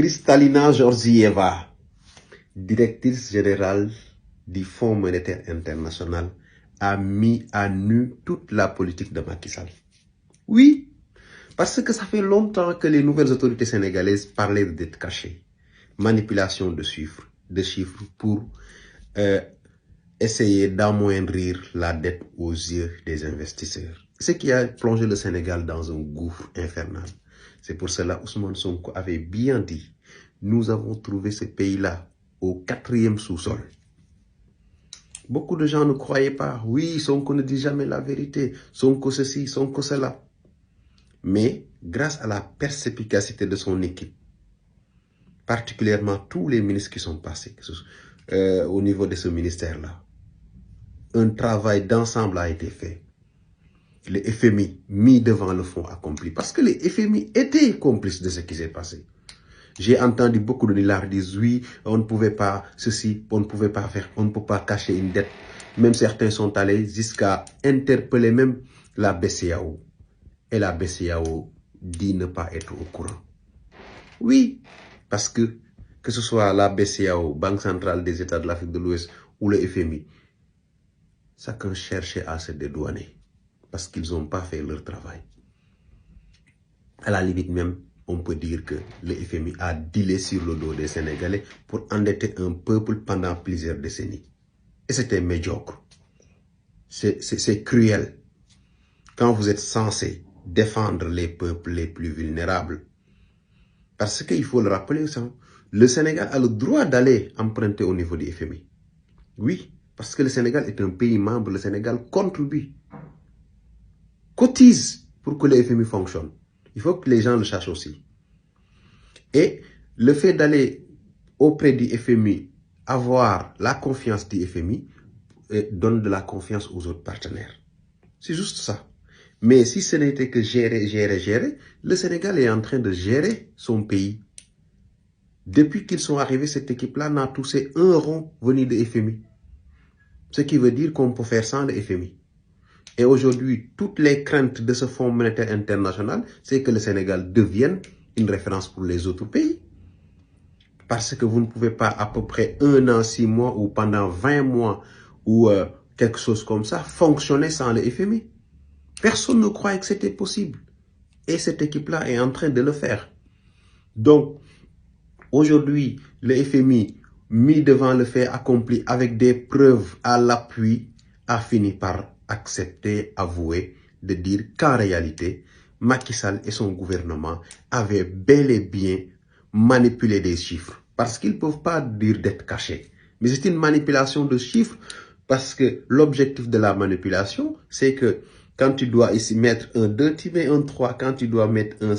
Kristalina Georgieva, directrice générale du Fonds monétaire international, a mis à nu toute la politique de Macky Sall. Oui, parce que ça fait longtemps que les nouvelles autorités sénégalaises parlaient de dette cachée, manipulation de chiffres pour essayer d'amoindrir la dette aux yeux des investisseurs. Ce qui a plongé le Sénégal dans un gouffre infernal. C'est pour cela Ousmane Sonko avait bien dit, nous avons trouvé ce pays-là au 4e sous-sol. Beaucoup de gens ne croyaient pas. Oui, Sonko ne dit jamais la vérité. Sonko ceci, Sonko cela. Mais grâce à la perspicacité de son équipe, particulièrement tous les ministres qui sont passés au niveau de ce ministère-là, un travail d'ensemble a été fait. Le FMI mis devant le fonds accompli. Parce que les FMI étaient complices de ce qui s'est passé. J'ai entendu beaucoup de dollars dire oui, on ne pouvait pas ceci, on ne pouvait pas faire, on ne peut pas cacher une dette. Même certains sont allés jusqu'à interpeller même la BCEAO. Et la BCEAO dit ne pas être au courant. Oui, parce que ce soit la BCEAO, Banque centrale des États de l'Afrique de l'Ouest ou le FMI, chacun cherchait à se dédouaner parce qu'ils n'ont pas fait leur travail. À la limite même, on peut dire que le FMI a dealé sur le dos des Sénégalais pour endetter un peuple pendant plusieurs décennies. Et c'était médiocre. C'est cruel. Quand vous êtes censé défendre les peuples les plus vulnérables, parce qu'il faut le rappeler, le Sénégal a le droit d'aller emprunter au niveau du FMI. Oui, parce que le Sénégal est un pays membre, le Sénégal contribue, cotise pour que le FMI fonctionne. Il faut que les gens le sachent aussi. Et le fait d'aller auprès du FMI, avoir la confiance du FMI, donne de la confiance aux autres partenaires. C'est juste ça. Mais si ce n'était que gérer, le Sénégal est en train de gérer son pays. Depuis qu'ils sont arrivés, cette équipe-là n'a touché un rond venu de FMI. Ce qui veut dire qu'on peut faire sans le FMI. Et aujourd'hui, toutes les craintes de ce Fonds monétaire international, c'est que le Sénégal devienne une référence pour les autres pays. Parce que vous ne pouvez pas à peu près 1 an, 6 mois ou pendant 20 mois ou quelque chose comme ça, fonctionner sans le FMI. Personne ne croyait que c'était possible. Et cette équipe-là est en train de le faire. Donc, aujourd'hui, le FMI, mis devant le fait accompli avec des preuves à l'appui, a fini par accepter, avouer, de dire qu'en réalité, Macky Sall et son gouvernement avaient bel et bien manipulé des chiffres. Parce qu'ils ne peuvent pas dire d'être cachés. Mais c'est une manipulation de chiffres parce que l'objectif de la manipulation, c'est que quand tu dois ici mettre un 2, tu mets un 3. Quand tu dois mettre un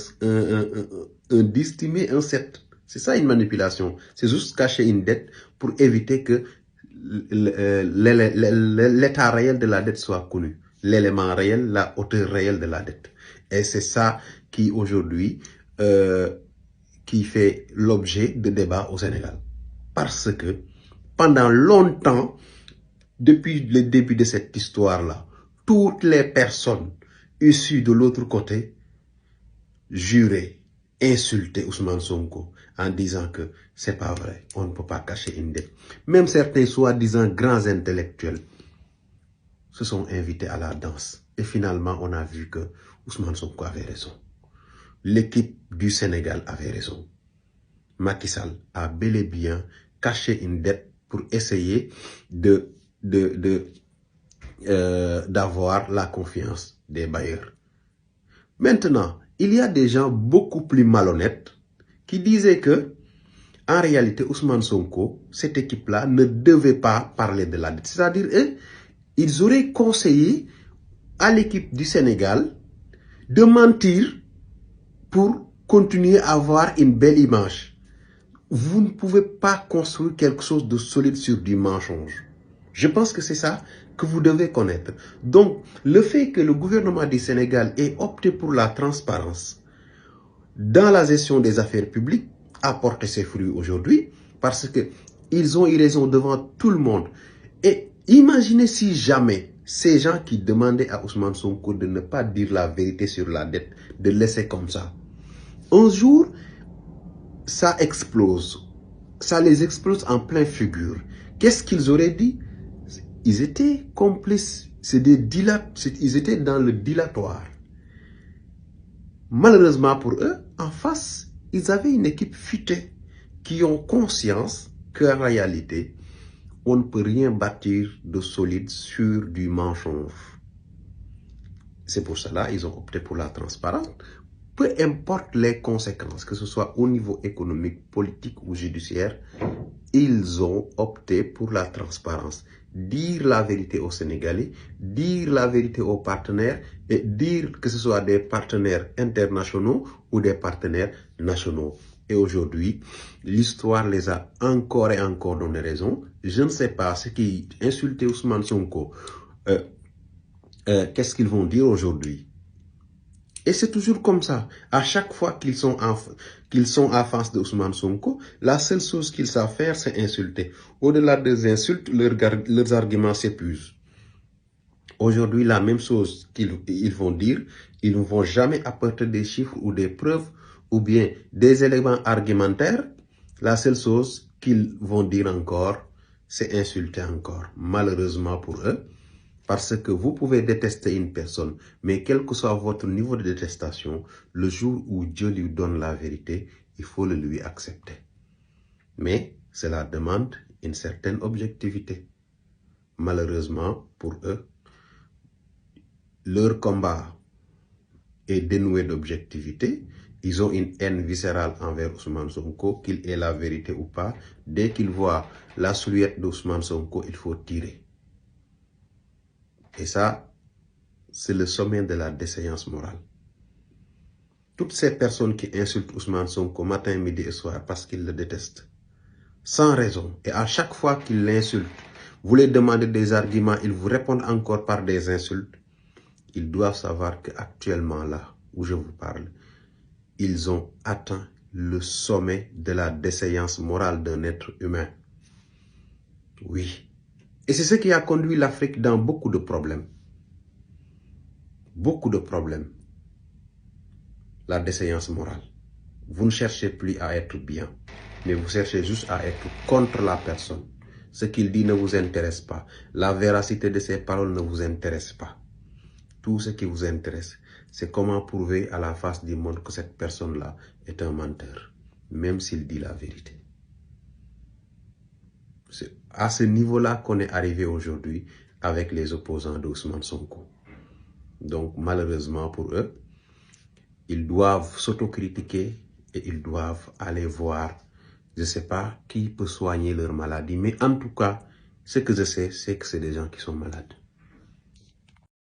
10, tu mets un 7. C'est ça une manipulation. C'est juste cacher une dette pour éviter que l'état réel de la dette soit connu. L'élément réel, la hauteur réelle de la dette. Et c'est ça qui aujourd'hui qui fait l'objet de débats au Sénégal. Parce que pendant longtemps, depuis le début de cette histoire-là, toutes les personnes issues de l'autre côté juraient, insultaient Ousmane Sonko en disant que c'est pas vrai, on ne peut pas cacher une dette. Même certains soi-disant grands intellectuels se sont invités à la danse. Et finalement, on a vu que Ousmane Sonko avait raison. L'équipe du Sénégal avait raison. Macky Sall a bel et bien caché une dette pour essayer d'avoir la confiance des bailleurs. Maintenant, il y a des gens beaucoup plus malhonnêtes qui disaient que, en réalité, Ousmane Sonko, cette équipe-là, ne devait pas parler de la dette. C'est-à-dire, ils auraient conseillé à l'équipe du Sénégal de mentir pour continuer à avoir une belle image. Vous ne pouvez pas construire quelque chose de solide sur du mensonge. Je pense que c'est ça que vous devez connaître. Donc, le fait que le gouvernement du Sénégal ait opté pour la transparence dans la gestion des affaires publiques a porté ses fruits aujourd'hui parce qu'ils ont eu raison devant tout le monde. Et imaginez si jamais ces gens qui demandaient à Ousmane Sonko de ne pas dire la vérité sur la dette, de laisser comme ça. Un jour, ça explose. Ça les explose en plein figure. Qu'est-ce qu'ils auraient dit? Ils étaient complices. Ils étaient dans le dilatoire. Malheureusement pour eux, en face, ils avaient une équipe futée qui ont conscience qu'en réalité, on ne peut rien bâtir de solide sur du mensonge. C'est pour cela qu'ils ont opté pour la transparence. Peu importe les conséquences, que ce soit au niveau économique, politique ou judiciaire, ils ont opté pour la transparence. Dire la vérité aux Sénégalais, dire la vérité aux partenaires et dire que ce soit des partenaires internationaux ou des partenaires nationaux. Et aujourd'hui, l'histoire les a encore et encore donné raison. Je ne sais pas ce qui insultait Ousmane Sonko. Qu'est-ce qu'ils vont dire aujourd'hui? Et c'est toujours comme ça. À chaque fois qu'ils sont en face de Ousmane Sonko, la seule chose qu'ils savent faire, c'est insulter. Au-delà des insultes, leurs arguments s'épuisent. Aujourd'hui, la même chose qu'ils vont dire, ils ne vont jamais apporter des chiffres ou des preuves ou bien des éléments argumentaires. La seule chose qu'ils vont dire encore, c'est insulter encore. Malheureusement pour eux, parce que vous pouvez détester une personne, mais quel que soit votre niveau de détestation, le jour où Dieu lui donne la vérité, il faut le lui accepter. Mais cela demande une certaine objectivité. Malheureusement pour eux, leur combat est dénoué d'objectivité. Ils ont une haine viscérale envers Ousmane Sonko, qu'il ait la vérité ou pas. Dès qu'ils voient la silhouette d'Ousmane Sonko, il faut tirer. Et ça, c'est le sommet de la déchéance morale. Toutes ces personnes qui insultent Ousmane Sonko matin, midi et soir parce qu'ils le détestent, sans raison, et à chaque fois qu'ils l'insultent, vous les demandez des arguments, ils vous répondent encore par des insultes, ils doivent savoir qu'actuellement là où je vous parle, ils ont atteint le sommet de la déchéance morale d'un être humain. Oui. Et c'est ce qui a conduit l'Afrique dans beaucoup de problèmes. Beaucoup de problèmes. La déchéance morale. Vous ne cherchez plus à être bien, mais vous cherchez juste à être contre la personne. Ce qu'il dit ne vous intéresse pas. La véracité de ses paroles ne vous intéresse pas. Tout ce qui vous intéresse, c'est comment prouver à la face du monde que cette personne-là est un menteur, même s'il dit la vérité. C'est à ce niveau-là qu'on est arrivé aujourd'hui avec les opposants d'Ousmane Sonko. Donc, malheureusement pour eux, ils doivent s'autocritiquer et ils doivent aller voir, je ne sais pas qui peut soigner leur maladie, mais en tout cas, ce que je sais, c'est que c'est des gens qui sont malades.